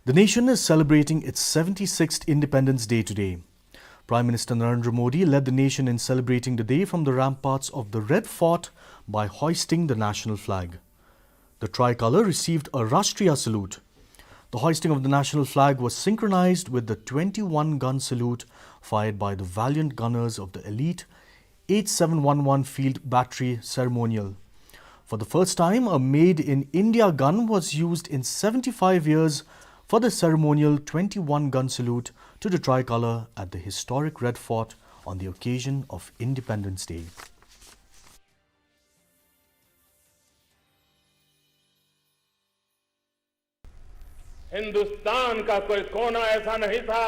The nation is celebrating its 76th Independence Day today. Prime Minister Narendra Modi led the nation in celebrating the day from the ramparts of the Red Fort by hoisting the national flag. The tricolour received a Rashtriya salute. The hoisting of the national flag was synchronized with the 21-gun salute fired by the valiant gunners of the elite 8711 Field Battery ceremonial. For the first time, a made-in-India gun was used in 75 years for the ceremonial 21-gun salute to the tricolour at the historic Red Fort on the occasion of Independence Day. Hindustan का कोई कोना ऐसा नहीं था,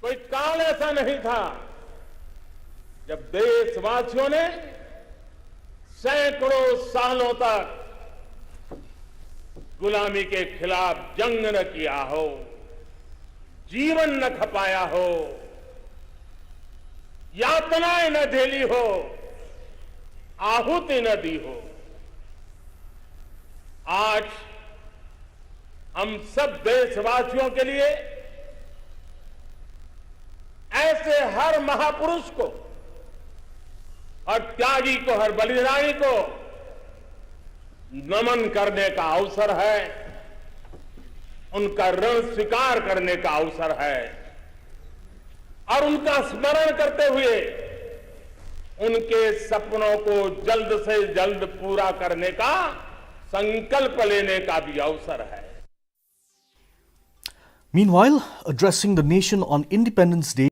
कोई काल ऐसा नहीं था जब देशवासियों ने सैकड़ों सालों तक गुलामी के खिलाफ जंग न किया हो, जीवन न खपाया हो, यातनाएं न झेली हो, आहुति न दी हो। आज हम सब देशवासियों के लिए ऐसे हर महापुरुष को, हर त्यागी को, हर बलिदानी को नमन करने का अवसर है, उनका ऋण स्वीकार करने का अवसर है और उनका स्मरण करते हुए उनके सपनों को जल्द से जल्द पूरा करने का संकल्प लेने का भी अवसर है। Meanwhile, addressing the nation on Independence Day,